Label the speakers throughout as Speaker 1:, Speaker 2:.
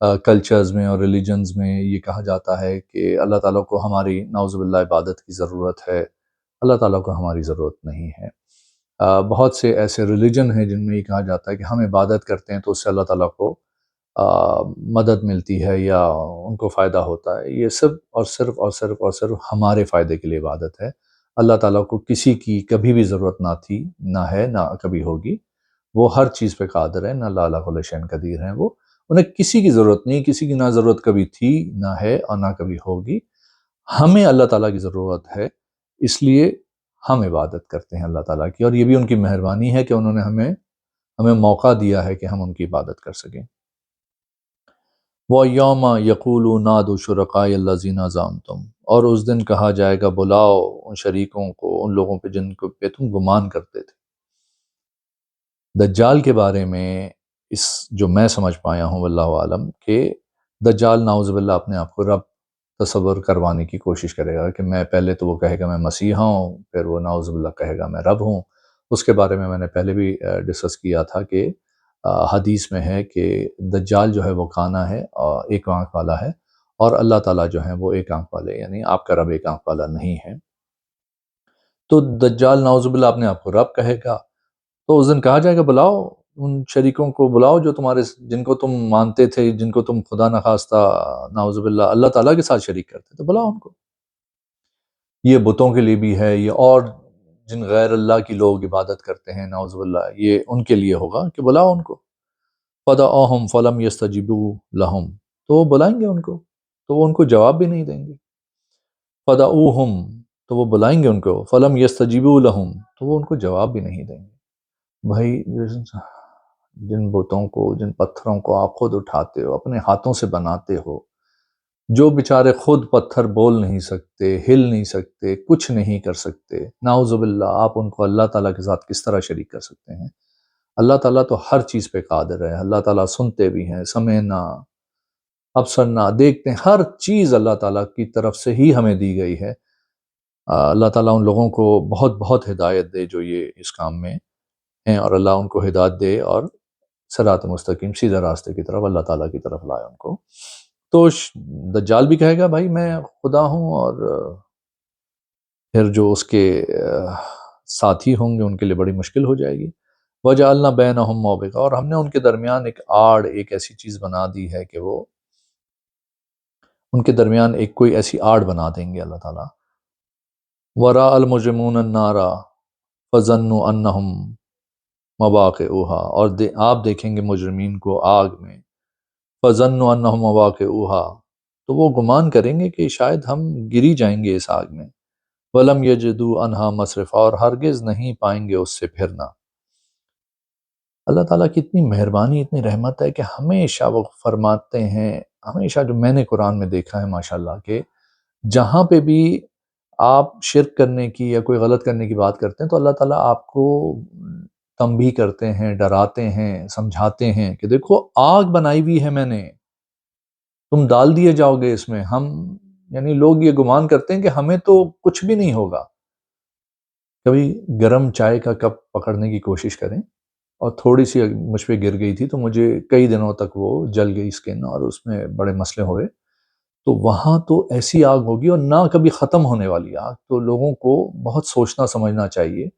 Speaker 1: Cultures میں اور religions میں یہ کہا جاتا ہے کہ اللہ تعالیٰ کو ہماری نعوذ باللہ عبادت کی ضرورت ہے، اللہ تعالیٰ کو ہماری ضرورت نہیں ہے۔ بہت سے ایسے ریلیجن ہیں جن میں یہ کہا جاتا ہے کہ ہم عبادت کرتے ہیں تو اس سے اللہ تعالیٰ کو مدد ملتی ہے یا ان کو فائدہ ہوتا ہے۔ یہ صرف اور صرف اور صرف اور صرف ہمارے فائدے کے لیے عبادت ہے۔ اللہ تعالیٰ کو کسی کی کبھی بھی ضرورت نہ تھی، نہ ہے، نہ کبھی ہوگی۔ وہ ہر چیز پہ قادر ہے، نہ اللہ علیہ کل شیء قدیر ہیں وہ۔ انہیں کسی کی ضرورت نہیں، کسی کی نہ ضرورت کبھی تھی، نہ ہے اور نہ کبھی ہوگی۔ ہمیں اللہ تعالیٰ کی ضرورت ہے، اس لیے ہم عبادت کرتے ہیں اللہ تعالیٰ کی، اور یہ بھی ان کی مہربانی ہے کہ انہوں نے ہمیں موقع دیا ہے کہ ہم ان کی عبادت کر سکیں۔ وَيَوْمَ يَقُولُ نَادُوا شُرَكَائِيَ الَّذِينَ زَعَمْتُمْ، اور اس دن کہا جائے گا بلاؤ ان شریکوں کو، ان لوگوں پہ جن کو پہ تم گمان کرتے تھے۔ دجال کے بارے میں جو میں سمجھ پایا ہوں واللہ عالم، کہ دجال نعوذ باللہ اپنے آپ کو رب تصور کروانے کی کوشش کرے گا کہ میں پہلے تو وہ کہے گا میں مسیحا ہوں، پھر وہ نعوذ باللہ کہے گا میں رب ہوں۔ اس کے بارے میں نے پہلے بھی ڈسکس کیا تھا کہ حدیث میں ہے کہ دجال جو ہے وہ کانا ہے اور ایک آنکھ والا ہے، اور اللہ تعالیٰ جو ہے وہ ایک آنکھ والے، یعنی آپ کا رب ایک آنکھ والا نہیں ہے۔ تو دجال نعوذ باللہ اپنے آپ کو رب کہے گا، تو اس دن کہا جائے گا بلاؤ ان شریکوں کو، بلاؤ جو جن کو تم مانتے تھے، جن کو تم خدا نخواستہ نعوذ باللہ اللہ تعالیٰ کے ساتھ شریک کرتے، تو بلاؤ ان کو۔ یہ بتوں کے لیے بھی ہے، یہ اور جن غیر اللہ کی لوگ عبادت کرتے ہیں نعوذ باللہ، یہ ان کے لیے ہوگا کہ بلاؤ ان کو۔ فَدَعَوْهُمْ فَلَمْ يَسْتَجِيبُوا لَهُمْ، تو وہ بلائیں گے ان کو، تو وہ ان کو جواب بھی نہیں دیں گے۔ فَدَعُوهُمْ، تو وہ بلائیں گے ان کو، فَلَمْ يَسْتَجِيبُوا لَهُمْ، تو وہ ان کو جواب بھی نہیں دیں گے۔ بھائی جن بتوں کو، جن پتھروں کو آپ خود اٹھاتے ہو، اپنے ہاتھوں سے بناتے ہو، جو بیچارے خود پتھر بول نہیں سکتے، ہل نہیں سکتے، کچھ نہیں کر سکتے، نعوذ باللہ آپ ان کو اللہ تعالیٰ کے ساتھ کس طرح شریک کر سکتے ہیں؟ اللہ تعالیٰ تو ہر چیز پہ قادر ہے، اللہ تعالیٰ سنتے بھی ہیں، سمعنا ابصرنا، دیکھتے ہیں، ہر چیز اللہ تعالیٰ کی طرف سے ہی ہمیں دی گئی ہے۔ اللہ تعالیٰ ان لوگوں کو بہت بہت ہدایت دے جو یہ اس کام میں ہیں، اور اللہ ان کو ہدایت دے اور صراط مستقیم سیدھے راستے کی طرف اللہ تعالیٰ کی طرف لائے ان کو۔ تو دجال بھی کہے گا بھائی میں خدا ہوں، اور پھر جو اس کے ساتھی ہوں گے ان کے لیے بڑی مشکل ہو جائے گی۔ وَجَعَلْنَا بَيْنَهُمْ مَوْبِقًا، اور ہم نے ان کے درمیان ایک آڑ، ایک ایسی چیز بنا دی ہے کہ وہ ان کے درمیان ایک کوئی ایسی آڑ بنا دیں گے اللہ تعالیٰ۔ وَرَأَى الْمُجْرِمُونَ النَّارَ فَظَنُّوا أَنَّهُمْ مَوَاقِعُهَا، اور آپ دیکھیں گے مجرمین کو آگ میں، فَظَنُّوا أَنَّهُمْ مَوَاقِعُهَا، تو وہ گمان کریں گے کہ شاید ہم گری جائیں گے اس آگ میں۔ وَلَمْ يَجِدُوا عَنْهَا مَصْرِفًا، اور ہرگز نہیں پائیں گے اس سے پھرنا۔ اللہ تعالیٰ کی اتنی مہربانی، اتنی رحمت ہے کہ ہمیشہ وہ فرماتے ہیں، ہمیشہ جو میں نے قرآن میں دیکھا ہے ماشاءاللہ، کہ جہاں پہ بھی آپ شرک کرنے کی یا کوئی غلط کرنے کی بات کرتے ہیں تو اللہ تعالیٰ آپ کو تنبیہ کرتے ہیں، ڈراتے ہیں، سمجھاتے ہیں کہ دیکھو آگ بنائی ہوئی ہے میں نے، تم ڈال دیے جاؤ گے اس میں۔ یعنی لوگ یہ گمان کرتے ہیں کہ ہمیں تو کچھ بھی نہیں ہوگا۔ کبھی گرم چائے کا کپ پکڑنے کی کوشش کریں، اور تھوڑی سی مجھ پہ گر گئی تھی تو مجھے کئی دنوں تک وہ جل گئی اسکن، اور اس میں بڑے مسئلے ہوئے۔ تو وہاں تو ایسی آگ ہوگی اور نہ کبھی ختم ہونے والی آگ۔ تو لوگوں کو بہت سوچنا سمجھنا چاہیے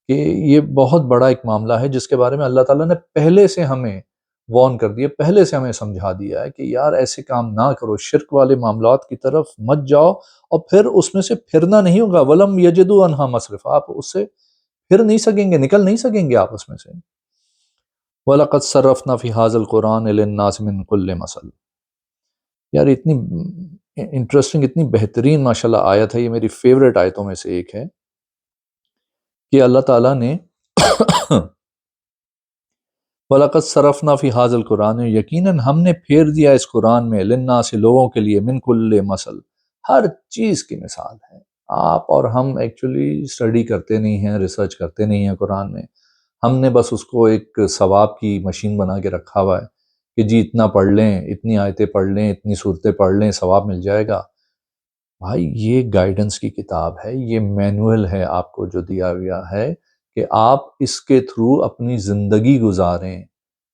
Speaker 1: کہ یہ بہت بڑا ایک معاملہ ہے جس کے بارے میں اللہ تعالیٰ نے پہلے سے ہمیں وارن کر دیا، پہلے سے ہمیں سمجھا دیا ہے کہ یار ایسے کام نہ کرو، شرک والے معاملات کی طرف مت جاؤ، اور پھر اس میں سے پھرنا نہیں ہوگا۔ وَلَمْ يَجِدُوا عَنْهَا مَصْرِفًا، آپ اس سے پھر نہیں سکیں گے، نکل نہیں سکیں گے آپ اس میں سے۔ وَلَقَدْ صَرَّفْنَا فِي هَذَا الْقُرْآنِ لِلنَّاسِ مِنْ كُلِّ مَثَلٍ، یار اتنی انٹرسٹنگ، اتنی بہترین ماشاءاللہ آیت ہے، یہ میری فیوریٹ آیتوں میں سے ایک ہے کہ اللہ تعالیٰ نے وَلَقَدْ صَرَّفْنَا فِي هَذَا الْقُرْآنِ، یقیناً ہم نے پھیر دیا اس قرآن میں، لِلنَّاسِ لوگوں کے لیے، مِنْ كُلِّ مَثَل، ہر چیز کی مثال ہے۔ آپ اور ہم ایکچولی اسٹڈی کرتے نہیں ہیں، ریسرچ کرتے نہیں ہیں قرآن میں، ہم نے بس اس کو ایک ثواب کی مشین بنا کے رکھا ہوا ہے کہ جی اتنا پڑھ لیں، اتنی آیتیں پڑھ لیں، اتنی صورتیں پڑھ لیں، ثواب مل جائے گا۔ بھائی یہ گائیڈنس کی کتاب ہے، یہ مینول ہے آپ کو جو دیا گیا ہے کہ آپ اس کے تھرو اپنی زندگی گزاریں،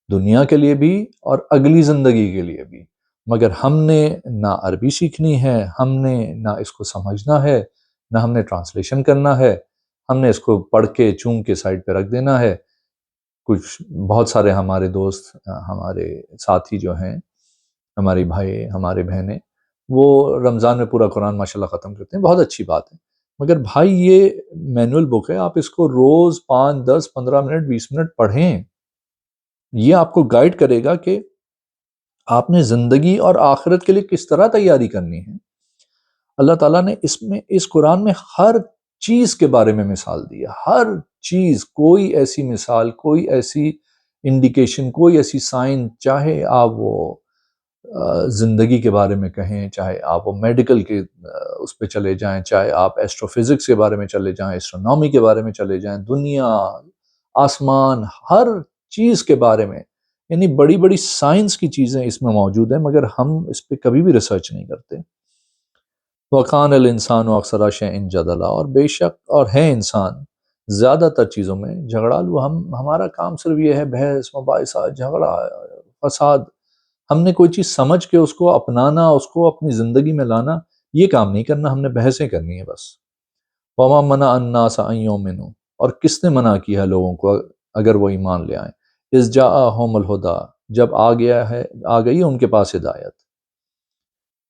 Speaker 1: دنیا کے لیے بھی اور اگلی زندگی کے لیے بھی۔ مگر ہم نے نہ عربی سیکھنی ہے، ہم نے نہ اس کو سمجھنا ہے، نہ ہم نے ٹرانسلیشن کرنا ہے، ہم نے اس کو پڑھ کے چون کے سائڈ پہ رکھ دینا ہے۔ کچھ بہت سارے ہمارے دوست، ہمارے ساتھی جو ہیں، ہمارے بھائی، ہمارے بہنیں، وہ رمضان میں پورا قرآن ماشاءاللہ ختم کرتے ہیں، بہت اچھی بات ہے، مگر بھائی یہ مینول بک ہے، آپ اس کو روز 5 10 15 منٹ 20 منٹ پڑھیں۔ یہ آپ کو گائیڈ کرے گا کہ آپ نے زندگی اور آخرت کے لیے کس طرح تیاری کرنی ہے۔ اللہ تعالیٰ نے اس قرآن میں ہر چیز کے بارے میں مثال دی ہے، ہر چیز، کوئی ایسی مثال، کوئی ایسی انڈیکیشن، کوئی ایسی سائن، چاہے آپ وہ زندگی کے بارے میں کہیں، چاہے آپ وہ میڈیکل کے اس پہ چلے جائیں، چاہے آپ ایسٹرو فزکس کے بارے میں چلے جائیں، ایسٹرونومی کے بارے میں چلے جائیں، دنیا، آسمان، ہر چیز کے بارے میں، یعنی بڑی بڑی سائنس کی چیزیں اس میں موجود ہیں، مگر ہم اس پہ کبھی بھی ریسرچ نہیں کرتے۔ وَقَانَ الْإِنسَانُ أَكْثَرَ شَيْءٍ جَدَلًا، اور بے شک اور ہے انسان زیادہ تر چیزوں میں جھگڑالو۔ ہمارا کام صرف یہ ہے بحث، مباحثہ، جھگڑا، فساد۔ ہم نے کوئی چیز سمجھ کے اس کو اپنانا، اس کو اپنی زندگی میں لانا، یہ کام نہیں کرنا، ہم نے بحثیں کرنی ہے بس۔ وَمَا مَنَعَ النَّاسَ أَن يُؤْمِنُوا، اور کس نے منع کیا ہے لوگوں کو اگر وہ ایمان لے آئیں، إِذْ جَاءَهُمُ الْهُدَىٰ، جب آ گئی ہے ان کے پاس ہدایت۔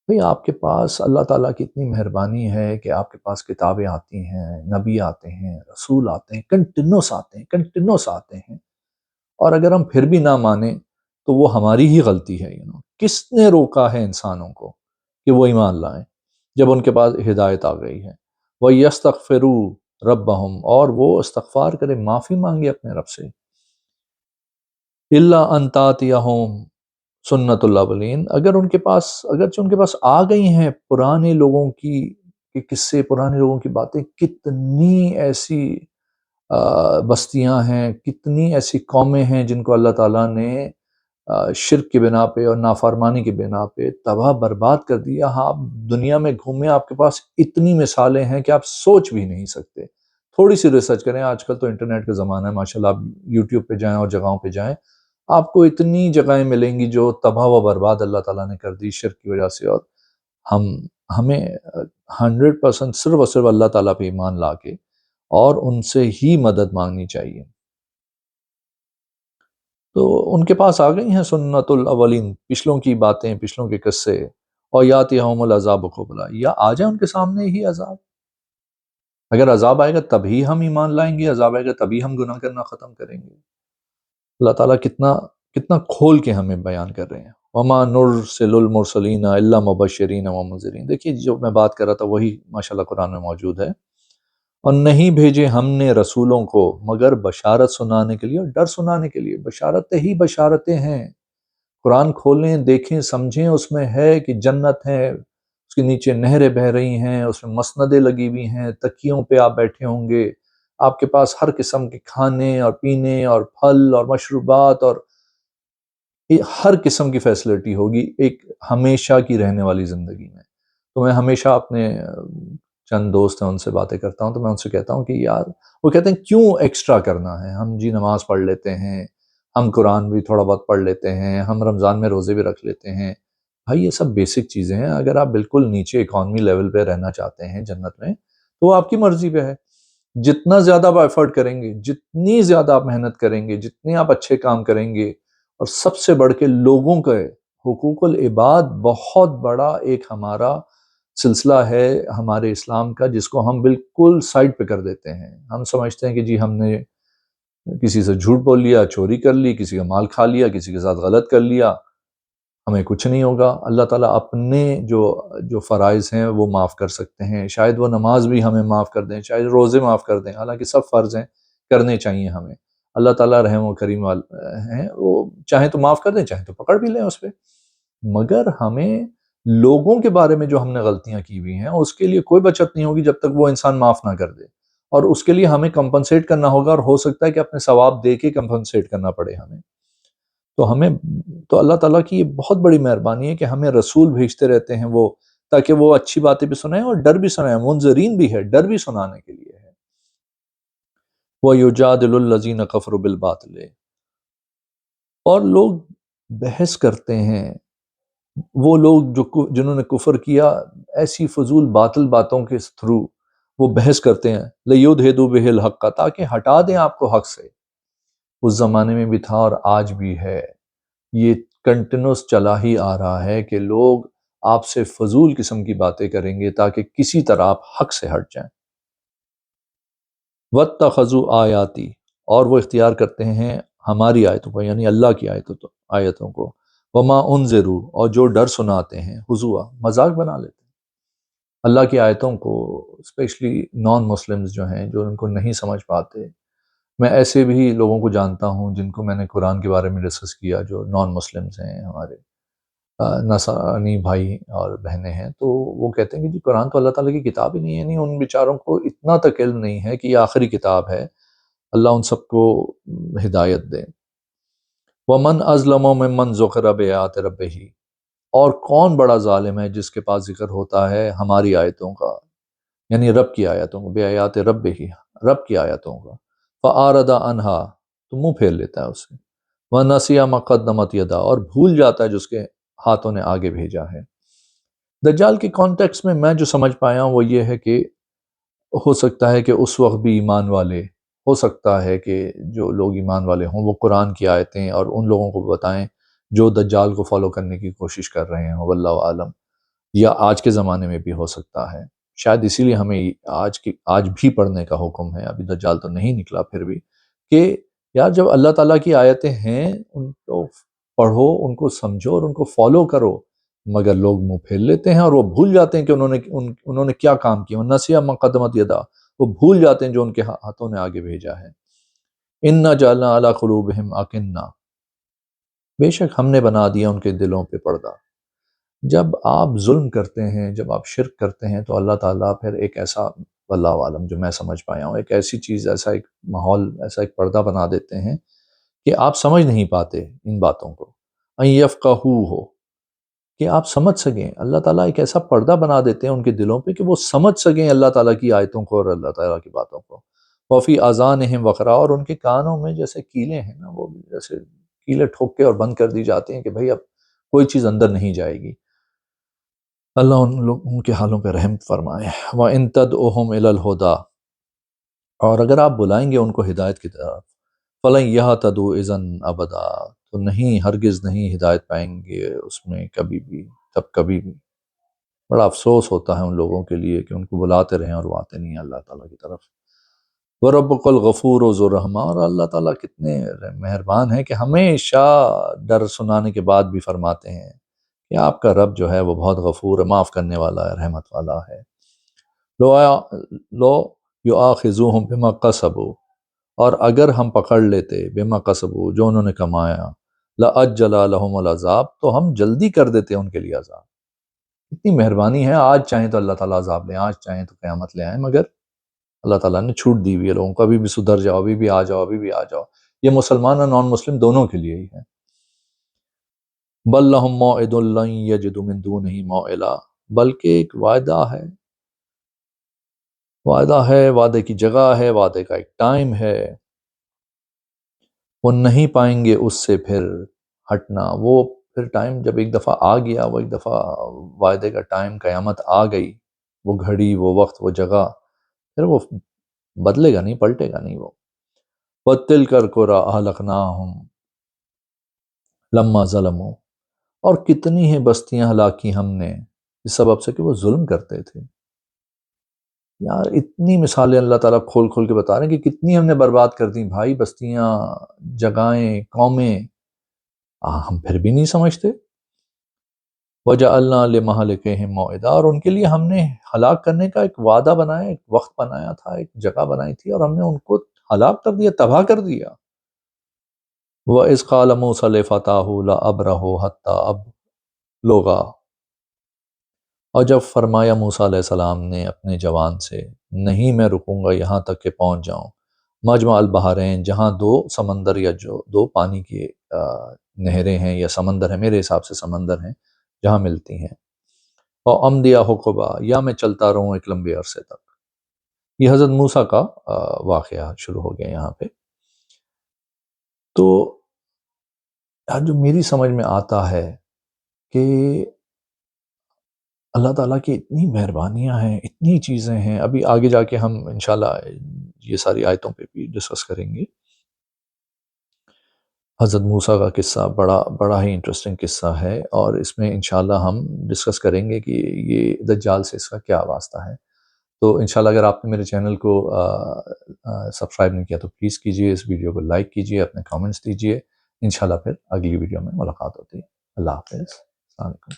Speaker 1: بھئی آپ کے پاس اللہ تعالیٰ کی اتنی مہربانی ہے کہ آپ کے پاس کتابیں آتی ہیں، نبی آتے ہیں، رسول آتے ہیں، کنٹینوس آتے ہیں، اور اگر ہم پھر بھی نہ مانیں تو وہ ہماری ہی غلطی ہے۔ کس نے روکا ہے انسانوں کو کہ وہ ایمان لائیں جب ان کے پاس ہدایت آ گئی ہے؟ وَيَسْتَغْفِرُوا رَبَّهُمْ، اور وہ استغفار کرے، معافی مانگے اپنے رب سے۔ إِلَّا أَن تَأْتِيَهُمْ سنت الاولین، اگرچہ ان کے پاس آ گئی ہیں پرانے لوگوں کی قصے، پرانے لوگوں کی باتیں، کتنی ایسی بستیاں ہیں، کتنی ایسی قومیں ہیں جن کو اللہ تعالیٰ نے شرک کی بنا پہ اور نافرمانی کی بنا پہ تباہ برباد کر دیا۔ ہاں، آپ دنیا میں گھومیں، آپ کے پاس اتنی مثالیں ہیں کہ آپ سوچ بھی نہیں سکتے۔ تھوڑی سی ریسرچ کریں، آج کل تو انٹرنیٹ کا زمانہ ہے ماشاءاللہ، آپ یوٹیوب پہ جائیں اور جگہوں پہ جائیں، آپ کو اتنی جگہیں ملیں گی جو تباہ و برباد اللہ تعالیٰ نے کر دی شرک کی وجہ سے۔ اور ہمیں 100% صرف اور صرف اللہ تعالیٰ پہ ایمان لا کے اور ان سے ہی مدد مانگنی چاہیے۔ تو ان کے پاس آ گئی ہیں سنت الاولین، پچھلوں کی باتیں، پچھلوں کے قصے، اور یاتیہم العذاب قبلا، یا آ جائے ان کے سامنے ہی عذاب۔ اگر عذاب آئے گا تبھی ہم ایمان لائیں گے، عذاب آئے گا تبھی ہم گناہ کرنا ختم کریں گے۔ اللہ تعالیٰ کتنا کھول کے ہمیں بیان کر رہے ہیں۔ وَمَا نُرْسِلُ الْمُرْسَلِينَ إِلَّا مُبَشِّرِينَ وَمُنذِرِينَ، دیکھیے جو میں بات کر رہا تھا وہی ماشاءاللہ قرآن میں موجود ہے۔ اور نہیں بھیجے ہم نے رسولوں کو مگر بشارت سنانے کے لیے اور ڈر سنانے کے لیے۔ بشارتیں ہی بشارتیں ہیں۔ قرآن کھولیں، دیکھیں، سمجھیں، اس میں ہے کہ جنت ہے، اس کے نیچے نہریں بہہ رہی ہیں، اس میں مسندیں لگی ہوئی ہیں، تکیوں پہ آپ بیٹھے ہوں گے، آپ کے پاس ہر قسم کے کھانے اور پینے اور پھل اور مشروبات اور ہر قسم کی فیسلٹی ہوگی، ایک ہمیشہ کی رہنے والی زندگی میں۔ تو میں ہمیشہ اپنے چند دوست ہیں ان سے باتیں کرتا ہوں، تو میں ان سے کہتا ہوں کہ یار، وہ کہتے ہیں کیوں ایکسٹرا کرنا ہے، ہم جی نماز پڑھ لیتے ہیں، ہم قرآن بھی تھوڑا بہت پڑھ لیتے ہیں، ہم رمضان میں روزے بھی رکھ لیتے ہیں۔ بھائی یہ سب بیسک چیزیں ہیں، اگر آپ بالکل نیچے اکانومی لیول پہ رہنا چاہتے ہیں جنت میں تو وہ آپ کی مرضی پہ ہے۔ جتنا زیادہ آپ ایفرٹ کریں گے، جتنی زیادہ آپ محنت کریں گے، جتنے آپ اچھے کام کریں گے، اور سب سے بڑھ کے لوگوں کا حقوق العباد بہت بڑا ایک ہمارا سلسلہ ہے ہمارے اسلام کا، جس کو ہم بالکل سائڈ پہ کر دیتے ہیں۔ ہم سمجھتے ہیں کہ جی ہم نے کسی سے جھوٹ بول لیا، چوری کر لی، کسی کا مال کھا لیا، کسی کے ساتھ غلط کر لیا، ہمیں کچھ نہیں ہوگا۔ اللہ تعالیٰ اپنے جو فرائض ہیں وہ معاف کر سکتے ہیں، شاید وہ نماز بھی ہمیں معاف کر دیں، شاید روزے معاف کر دیں، حالانکہ سب فرض ہیں، کرنے چاہیے ہمیں۔ اللہ تعالیٰ رحم و کریم ہیں، وہ چاہیں تو معاف کر دیں، چاہیں تو پکڑ بھی لیں اس پہ، مگر ہمیں لوگوں کے بارے میں جو ہم نے غلطیاں کی ہوئی ہیں اس کے لیے کوئی بچت نہیں ہوگی جب تک وہ انسان معاف نہ کر دے، اور اس کے لیے ہمیں کمپنسیٹ کرنا ہوگا، اور ہو سکتا ہے کہ اپنے ثواب دے کے کمپنسیٹ کرنا پڑے ہمیں۔ تو اللہ تعالیٰ کی یہ بہت بڑی مہربانی ہے کہ ہمیں رسول بھیجتے رہتے ہیں وہ، تاکہ وہ اچھی باتیں بھی سنائیں اور ڈر بھی سنائیں، منذرین بھی ہے، ڈر بھی سنانے کے لیے ہے۔ وَيُجَادِلُ الَّذِينَ كَفَرُوا بِالْبَاطِلِ، اور لوگ بحث کرتے ہیں وہ لوگ جنہوں نے کفر کیا، ایسی فضول باطل باتوں کے تھرو وہ بحث کرتے ہیں، لَيُدْحِضُوا بِهِ الْحَقَّ، تاکہ ہٹا دیں آپ کو حق سے۔ اس زمانے میں بھی تھا اور آج بھی ہے، یہ کنٹینوس چلا ہی آ رہا ہے کہ لوگ آپ سے فضول قسم کی باتیں کریں گے تاکہ کسی طرح آپ حق سے ہٹ جائیں۔ وَاتَّخَذُوا آیاتی، اور وہ اختیار کرتے ہیں ہماری آیتوں کو، یعنی اللہ کی آیتوں کو، وما انذروا، اور جو ڈر سناتے ہیں، ہزوا، مذاق بنا لیتے ہیں اللہ کی آیتوں کو، اسپیشلی نان مسلمز جو ہیں، جو ان کو نہیں سمجھ پاتے۔ میں ایسے بھی لوگوں کو جانتا ہوں جن کو میں نے قرآن کے بارے میں ڈسکس کیا، جو نان مسلمز ہیں، ہمارے نصرانی بھائی اور بہنیں ہیں، تو وہ کہتے ہیں کہ جی قرآن تو اللہ تعالیٰ کی کتاب ہی نہیں ہے۔ نہیں، ان بیچاروں کو اتنا تک علم نہیں ہے کہ یہ آخری کتاب ہے۔ اللہ ان سب کو ہدایت دے۔ وَمَنْ أَظْلَمُ مِمَّنْ ذُكِرَ بِآيَاتِ رَبِّهِ، اور کون بڑا ظالم ہے جس کے پاس ذکر ہوتا ہے ہماری آیتوں کا، یعنی رب کی آیتوں کو، بِآيَاتِ رَبِّهِ، رب کی آیتوں کا، فَأَعْرَضَ عَنْهَا، تو منہ پھیر لیتا ہے اس سے، وَنَسِيَ مَا قَدَّمَتْ يَدَاهُ، اور بھول جاتا ہے جس کے ہاتھوں نے آگے بھیجا ہے۔ دجال کے کانٹیکس میں جو سمجھ پایا ہوں وہ یہ ہے کہ ہو سکتا ہے کہ اس وقت بھی ایمان والے، ہو سکتا ہے کہ جو لوگ ایمان والے ہوں وہ قرآن کی آیتیں اور ان لوگوں کو بتائیں جو دجال کو فالو کرنے کی کوشش کر رہے ہیں، واللہ عالم، یا آج کے زمانے میں بھی ہو سکتا ہے۔ شاید اسی لیے ہمیں آج بھی پڑھنے کا حکم ہے، ابھی دجال تو نہیں نکلا پھر بھی، کہ یار جب اللہ تعالیٰ کی آیتیں ہیں ان کو پڑھو، ان کو سمجھو اور ان کو فالو کرو، مگر لوگ منہ پھیر لیتے ہیں اور وہ بھول جاتے ہیں کہ انہوں نے کیا کام کیا، نسیہ ما قدمت یدا، وہ بھول جاتے ہیں جو ان کے ہاتھوں نے آگے بھیجا ہے۔ انا جعلنا علی قلوبہم اکنہ، بے شک ہم نے بنا دیا ان کے دلوں پہ پردہ۔ جب آپ ظلم کرتے ہیں، جب آپ شرک کرتے ہیں تو اللہ تعالیٰ پھر ایک ایسا، واللہ عالم، جو میں سمجھ پایا ہوں، ایک ایسی چیز، ایسا ایک ماحول، ایسا ایک پردہ بنا دیتے ہیں کہ آپ سمجھ نہیں پاتے ان باتوں کو، ان یفقہوا ہو، کہ آپ سمجھ سکیں۔ اللہ تعالیٰ ایک ایسا پردہ بنا دیتے ہیں ان کے دلوں پہ کہ وہ سمجھ سکیں اللہ تعالیٰ کی آیتوں کو اور اللہ تعالیٰ کی باتوں کو۔ وفی آذانہم وقرا، اور ان کے کانوں میں جیسے کیلیں ہیں نا، وہ جیسے کیلیں ٹھوک کے اور بند کر دی جاتی ہیں کہ بھئی اب کوئی چیز اندر نہیں جائے گی۔ اللہ ان لوگوں کے حالوں پہ رحم فرمائے۔ وَإِن تَدْعُوهُمْ إِلَى الْهُدَىٰ، اور اگر آپ بلائیں گے ان کو ہدایت کی طرف، فَلَن يَهْتَدُوا إِذًا أَبَدًا، تو نہیں، ہرگز نہیں ہدایت پائیں گے اس میں کبھی بھی، تب کبھی بھی۔ بڑا افسوس ہوتا ہے ان لوگوں کے لیے کہ ان کو بلاتے رہیں اور وہ آتے نہیں ہیں اللہ تعالیٰ کی طرف۔ وَرَبُّكَ الْغَفُورُ ذُو الرَّحْمَةِ، اور اللہ تعالیٰ کتنے مہربان ہیں کہ ہمیشہ ڈر سنانے کے بعد بھی فرماتے ہیں کہ آپ کا رب جو ہے وہ بہت غفور ہے، معاف کرنے والا ہے، رحمت والا ہے۔ لو یؤاخذوہم بما کسبوا، اور اگر ہم پکڑ لیتے بما کسبوا، جو انہوں نے کمایا، لأجل لهم العذاب، تو ہم جلدی کر دیتے ان کے لیے عذاب۔ اتنی مہربانی ہے، آج چاہیں تو اللہ تعالیٰ عذاب لیں، آج چاہیں تو قیامت لے آئیں، مگر اللہ تعالیٰ نے چھوٹ دی ہوئی ہے لوگوں کو، ابھی بھی سدھر جاؤ، ابھی بھی آ جاؤ، ابھی بھی آ جاؤ۔ یہ مسلمان اور نان مسلم دونوں کے لیے ہی ہے۔ بل لہم موعد لن یجدوا من دونہ موئلا، بلکہ ایک وعدہ ہے، وعدے کی جگہ ہے، وعدے کا ایک ٹائم ہے، وہ نہیں پائیں گے اس سے پھر ہٹنا۔ وہ پھر ٹائم جب ایک دفعہ آ گیا، وہ ایک دفعہ وعدے کا ٹائم، قیامت آ گئی، وہ گھڑی، وہ وقت، وہ جگہ، پھر وہ بدلے گا نہیں، پلٹے گا نہیں وہ۔ وَتِلْكَ الْقُرَىٰ أَهْلَكْنَاهُمْ لَمَّا ظَلَمُوا، اور کتنی ہیں بستیاں ہلاک کی ہم نے اس سبب سے کہ وہ ظلم کرتے تھے۔ یار اتنی مثالیں اللہ تعالیٰ کھول کھول کے بتا رہے ہیں کہ کتنی ہم نے برباد کر دی بھائی، بستیاں، جگہیں، قومیں، ہم پھر بھی نہیں سمجھتے۔ وَجَعَلْنَا لِمَهْلِكِهِمْ مَوْعِدًا، اور ان کے لیے ہم نے ہلاک کرنے کا ایک وعدہ بنایا، ایک وقت بنایا تھا، ایک جگہ بنائی تھی، اور ہم نے ان کو ہلاک کر دیا، تباہ کر دیا۔ وَإِذْ قَالَ مُوسَىٰ لِفَتَاهُ لَأَبْرَحُ حَتَّىٰ أَبْلُغَ، اور جب فرمایا موسیٰ علیہ السلام نے اپنے جوان سے، نہیں میں رکوں گا یہاں تک کہ پہنچ جاؤں مجمع البحرین، جہاں دو سمندر یا جو دو پانی کی نہریں ہیں یا سمندر ہیں، میرے حساب سے سمندر ہیں، جہاں ملتی ہیں، اور امدیا حقبہ، یا میں چلتا رہوں ایک لمبے عرصے تک۔ یہ حضرت موسیٰ کا واقعہ شروع ہو گیا یہاں پہ۔ تو جو میری سمجھ میں آتا ہے کہ اللہ تعالیٰ کی اتنی مہربانیاں ہیں، اتنی چیزیں ہیں، ابھی آگے جا کے ہم انشاءاللہ یہ ساری آیتوں پہ بھی ڈسکس کریں گے۔ حضرت موسیٰ کا قصہ بڑا ہی انٹرسٹنگ قصہ ہے، اور اس میں انشاءاللہ ہم ڈسکس کریں گے کہ یہ دجال سے اس کا کیا واسطہ ہے۔ تو انشاءاللہ اگر آپ نے میرے چینل کو سبسکرائب نہیں کیا تو پلیز کیجئے، اس ویڈیو کو لائک کیجئے، اپنے کامنٹس دیجئے۔ انشاءاللہ پھر اگلی ویڈیو میں ملاقات ہوتی ہے۔ اللہ حافظ۔ السلام علیکم۔